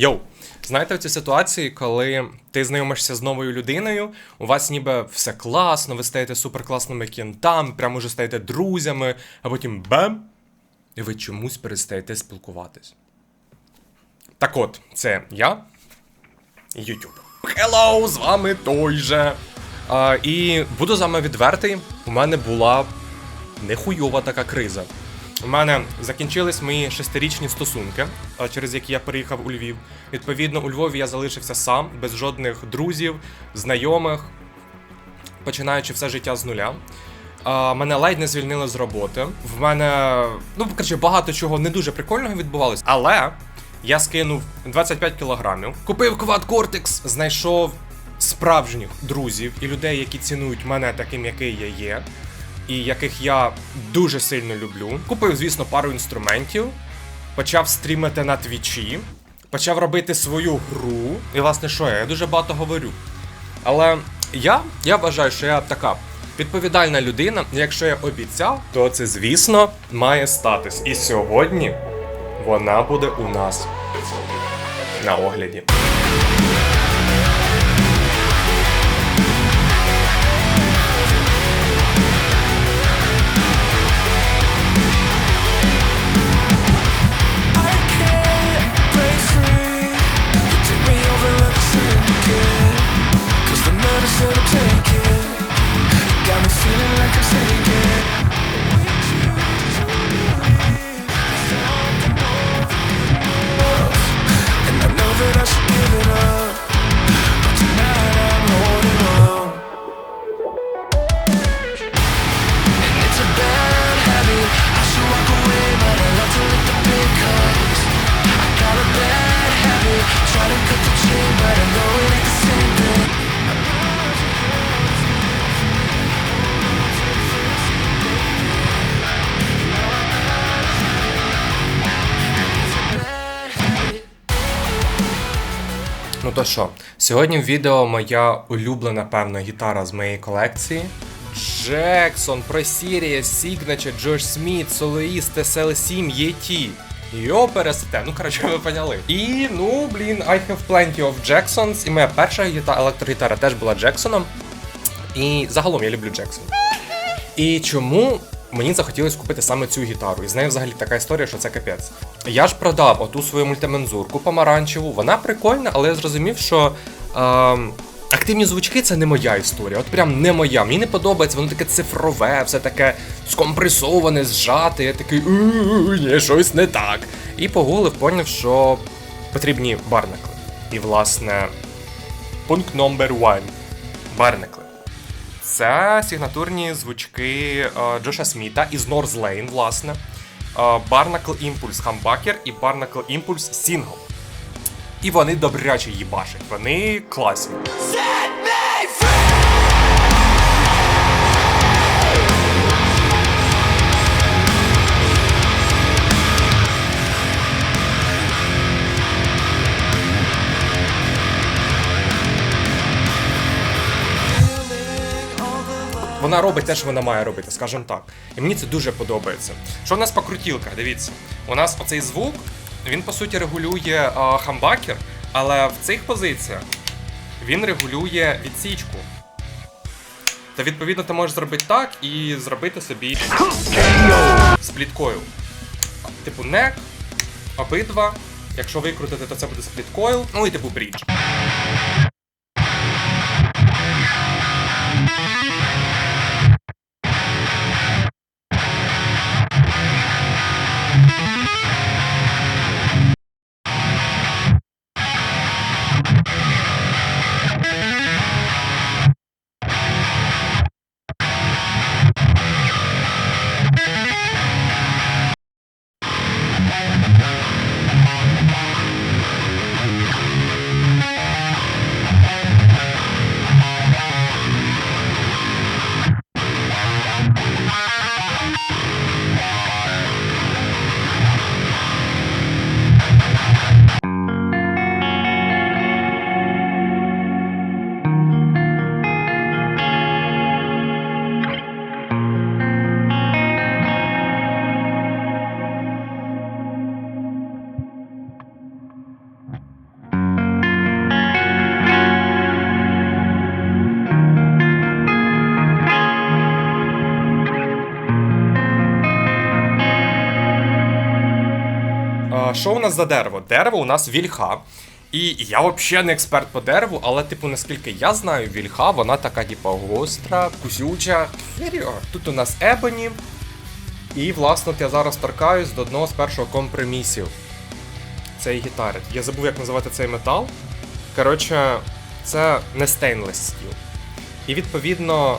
Йоу, знаєте, в цій ситуації, коли ти знайомишся з новою людиною, у вас ніби все класно, ви стаєте суперкласними кентами, прямо вже стаєте друзями, а потім бам, і ви чомусь перестаєте спілкуватись. Так от, це я і YouTube. Hello, з вами той же. І буду з вами відвертий, у мене була нехуйова така криза. У мене закінчились мої 6-річні стосунки, через які я переїхав у Львів. Відповідно, у Львові я залишився сам, без жодних друзів, знайомих, починаючи все життя з нуля. Мене ледь не звільнили з роботи. В мене, багато чого не дуже прикольного відбувалося. Але я скинув 25 кілограмів, купив Quad Cortex, знайшов справжніх друзів і людей, які цінують мене таким, який я є. І яких я дуже сильно люблю. Купив, звісно, пару інструментів, почав стрімити на твічі, почав робити свою гру. І, власне, що я дуже багато говорю. Але я вважаю, що я така відповідальна людина, і якщо я обіцяв, то це, звісно, має статись. І сьогодні вона буде у нас на огляді. Ну то що, сьогодні в відео моя улюблена, певна, гітара з моєї колекції. Jackson, Pro Series, Signature, Josh Smith, Soloist, SL7, YT. Йо, пересете, ви поняли. І, I have plenty of Jacksons. І моя перша електрогітара теж була Джексоном. І загалом я люблю Джексон. І чому мені захотілося купити саме цю гітару? І з нею взагалі така історія, що це капець. Я ж продав оту свою мультимензурку помаранчеву, вона прикольна, але я зрозумів, що активні звучки — це не моя історія, от прям не моя. Мені не подобається, воно таке цифрове, все таке скомпресоване, зжате, я такий ні, щось не так. І погуглив, поняв, що потрібні барнакли. І, власне, пункт номер 1. Барнакли. Це сигнатурні звучки Джоша Сміта із North Lane, власне. Barnacle Impulse Humbucker і Barnacle Impulse Single. І вони добряче їбашать, вони класні. Вона робить те, що вона має робити, скажімо так. І мені це дуже подобається. Що в нас по крутілках? Дивіться. У нас оцей звук, він по суті регулює хамбакер, але в цих позиціях він регулює відсічку. Та відповідно ти можеш зробити так і зробити собі спліт-койл. Типу нек, обидва. Якщо викрутити, то це буде спліт-койл, і типу брідж. Що у нас за дерево? Дерево у нас вільха. І я взагалі не експерт по дереву, але, типу, наскільки я знаю, вільха, вона така, типу, гостра, кусюча. Тут у нас ебоні. І, власне, я зараз торкаюсь до одного з першого компромісів цієї гітари. Я забув, як називати цей метал. Коротше, це не стейнлес стіл. І, відповідно,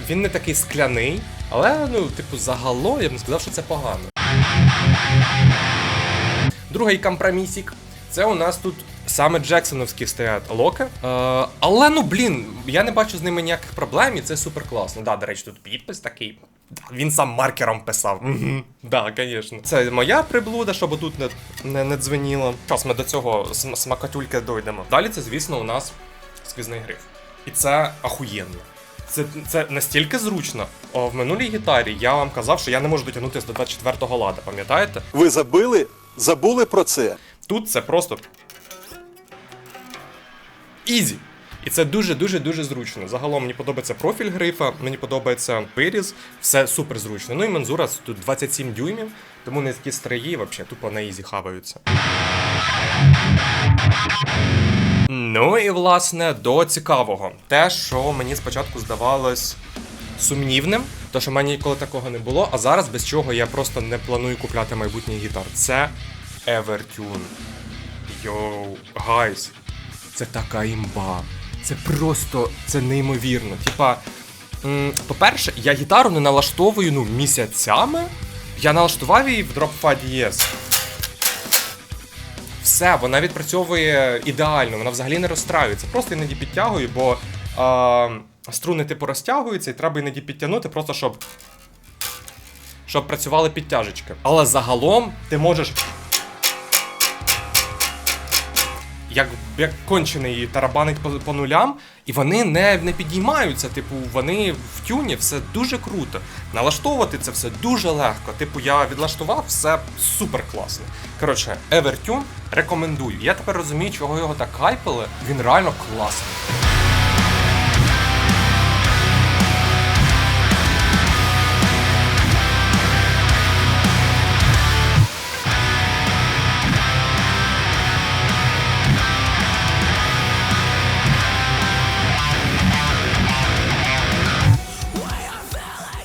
він не такий скляний, але, ну, типу, загалом я б не сказав, що це погано. Другий компромісик. Це у нас тут саме джексоновські стоять локи. Але, ну, блін, я не бачу з ними ніяких проблем, і це супер класно. Да, до речі, тут підпис такий. Він сам маркером писав. Да, звісно. Це моя приблуда, щоб тут не дзвеніло. Зараз ми до цього смакатюльки дойдемо. Далі це, звісно, у нас сквізний гриф. І це ахуєнно. Це настільки зручно. В минулій гітарі я вам казав, що я не можу дотягнутися до 24-го лада, пам'ятаєте? Ви забули про це? Тут це просто ізі. І це дуже-дуже-дуже зручно. Загалом мені подобається профіль грифа, мені подобається виріз, все супер зручно. Ну і мензура тут 27 дюймів, тому низькі страї взагалі тупо на ізі хаваються. Ну і, власне, до цікавого. Те, що мені спочатку здавалось сумнівним, то що в мене ніколи такого не було, а зараз без чого я просто не планую купляти майбутній гітар. Це Evertune. Йоу, гайс, це така імба. Це просто, це неймовірно. Типа, по-перше, я гітару не налаштовую, ну, місяцями. Я налаштував її в Drop Fa дієз. Все, вона відпрацьовує ідеально, вона взагалі не розстраюється. Просто іноді підтягую, бо струни типу розтягуються і треба іноді підтягнути, просто щоб працювали підтяжечки. Але загалом ти можеш як кончений тарабанить по нулям, і вони не підіймаються, типу, вони в тюні, все дуже круто. Налаштовувати це все дуже легко. Типу, я відлаштував, все супер класно. Коротше, Evertune рекомендую. Я тепер розумію, чого його так хайпили. Він реально класний.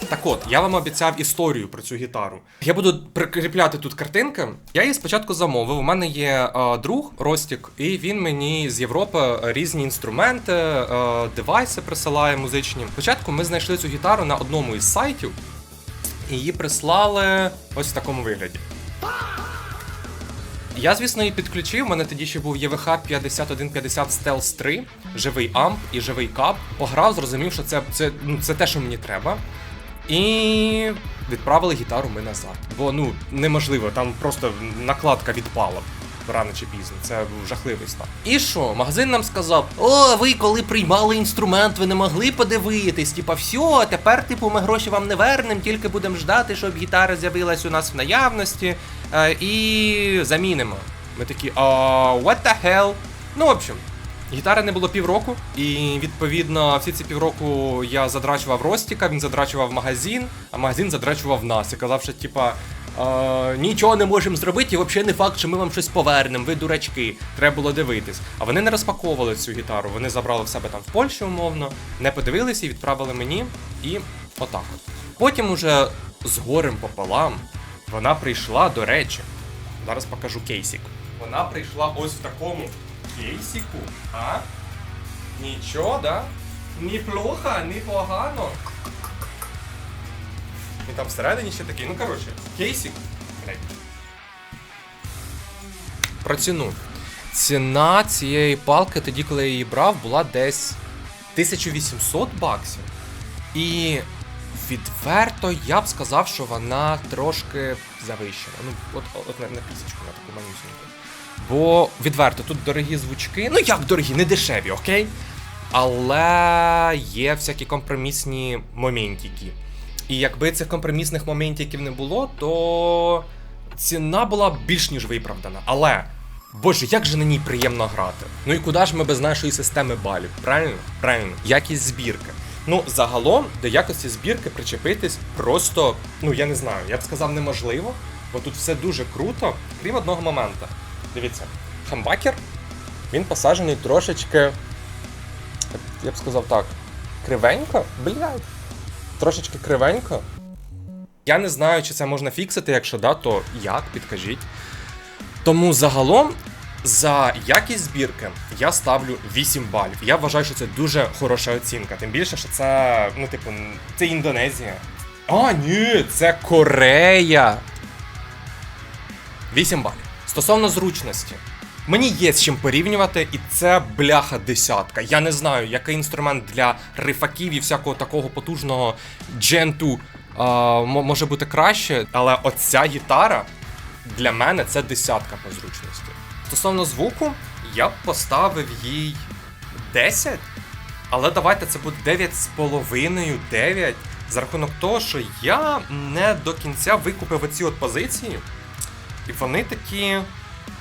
Так от, я вам обіцяв історію про цю гітару. Я буду прикріпляти тут картинки. Я її спочатку замовив. У мене є друг Ростік, і він мені з Європи різні інструменти, девайси присилає музичні. Спочатку ми знайшли цю гітару на одному із сайтів, і її прислали ось в такому вигляді. Я, звісно, її підключив, у мене тоді ще був EVH 5150 Stealth 3, живий амп і живий каб. Пограв, зрозумів, що це те, що мені треба. І відправили гітару ми назад. Бо, ну, неможливо, там просто накладка відпала рано чи пізно, це жахливий стан. І що, магазин нам сказав: о, ви коли приймали інструмент, ви не могли подивитись, типа, все, тепер, типу, ми гроші вам не вернемо, тільки будемо ждати, щоб гітара з'явилась у нас в наявності, і замінимо. Ми такі, what the hell? Ну, в общем, гітари не було півроку, і, відповідно, всі ці півроку я задрачував Ростіка, він задрачував магазин, а магазин задрачував нас. І казав, що, типа, нічого не можемо зробити, і взагалі не факт, що ми вам щось повернемо, ви дурачки, треба було дивитись. А вони не розпаковували цю гітару, вони забрали в себе там в Польщі, умовно, не подивилися і відправили мені, і отак. Потім уже з горем пополам вона прийшла, до речі, зараз покажу кейсик. Вона прийшла ось в такому кейсику, а? Нічого, да? Ні плохо, ні погано. І там всередині ще такий, ну коротше, кейсик. Про ціну. Ціна цієї палки тоді, коли я її брав, була десь 1800 баксів. І відверто я б сказав, що вона трошки завищена. Ну, от на пісечку, на таку манюсеньку. Бо, відверто, тут дорогі звучки. Ну як дорогі, не дешеві, окей? Але є всякі компромісні моментики. І якби цих компромісних моментів не було, то ціна була більш ніж виправдана. Але, боже, як же на ній приємно грати. Ну і куди ж ми без нашої системи балів, правильно? Правильно. Якість збірки. Ну, загалом, до якості збірки причепитись просто, ну, я не знаю, я б сказав, неможливо. Бо тут все дуже круто, крім одного моменту. Дивіться, хамбакер, він посаджений трошечки, я б сказав так, кривенько, блядь, трошечки кривенько. Я не знаю, чи це можна фіксити, якщо да, то як, підкажіть. Тому загалом за якість збірки я ставлю 8 балів. Я вважаю, що це дуже хороша оцінка. Тим більше, що це, ну, типу, це Індонезія. А, ні, це Корея. 8 балів. Стосовно зручності. Мені є з чим порівнювати, і це бляха десятка. Я не знаю, який інструмент для рифаків і всякого такого потужного дженту може бути краще, але оця гітара для мене це десятка по зручності. Стосовно звуку, я б поставив їй 10, але давайте це буде 9,5, 9, за рахунок того, що я не до кінця викупив оці от позиції, і вони такі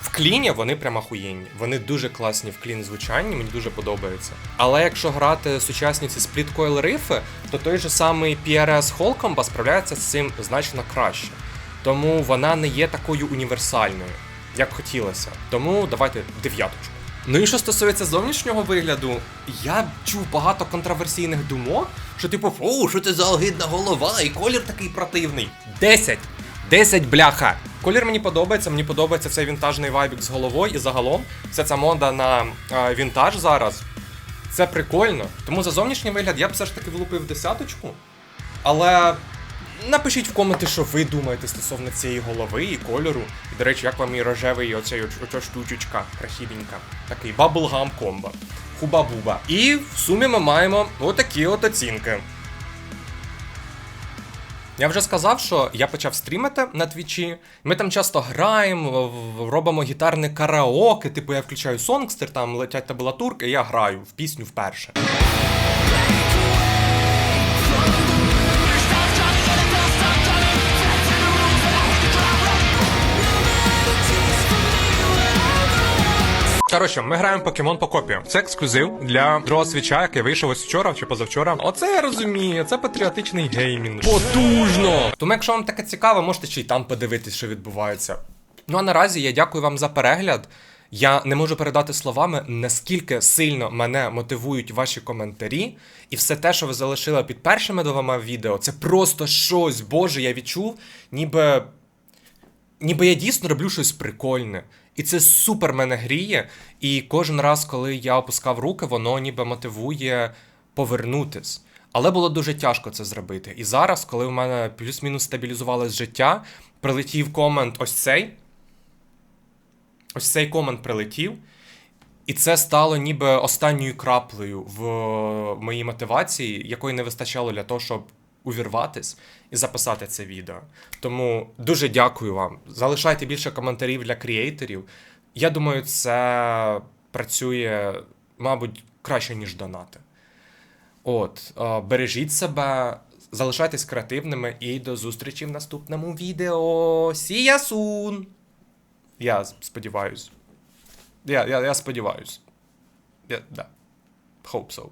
в кліні, вони прям ахуєнні. Вони дуже класні в клін звучанні, мені дуже подобається. Але якщо грати сучасні ці спліт-койл рифи, то той же самий PRS Hall Combo справляється з цим значно краще. Тому вона не є такою універсальною, як хотілося. Тому давайте 9. Ну і що стосується зовнішнього вигляду, я чув багато контроверсійних думок, що типу, фу, що це за огидна голова, і колір такий противний. 10! 10, бляха! Колір мені подобається цей вінтажний вайбік з головою, і загалом вся ця мода на вінтаж зараз. Це прикольно. Тому за зовнішній вигляд я б все ж таки влупив 10. Але напишіть в коменти, що ви думаєте стосовно цієї голови і кольору. І, до речі, як вам і рожевий оця штучечка красивенька. Такий баблгам комбо. Хуба-буба. І в сумі ми маємо отакі от оцінки. Я вже сказав, що я почав стрімити на твічі. Ми там часто граємо, робимо гітарне караоке, типу я включаю сонгстер, там летять табулатурки, і я граю в пісню вперше. Коротше, ми граємо Покемон по копію. Це ексклюзив для другого свіча, який вийшов ось вчора чи позавчора. Оце я розумію, це патріотичний геймінг. Потужно! Тому якщо вам таке цікаво, можете ще й там подивитись, що відбувається. Ну а наразі я дякую вам за перегляд. Я не можу передати словами, наскільки сильно мене мотивують ваші коментарі. І все те, що ви залишили під першими двома відео, це просто щось, боже, я відчув, ніби я дійсно роблю щось прикольне. І це супер мене гріє, і кожен раз, коли я опускав руки, воно ніби мотивує повернутись. Але було дуже тяжко це зробити. І зараз, коли в мене плюс-мінус стабілізувалось життя, прилетів комент ось цей. Ось цей комент прилетів. І це стало ніби останньою краплею в моїй мотивації, якої не вистачало для того, щоб увірватись і записати це відео. Тому дуже дякую вам. Залишайте більше коментарів для кріейторів. Я думаю, це працює, мабуть, краще, ніж донати. От, бережіть себе, залишайтесь креативними і до зустрічі в наступному відео. See ya soon! Я сподіваюсь. Я сподіваюсь. Да. Hope so.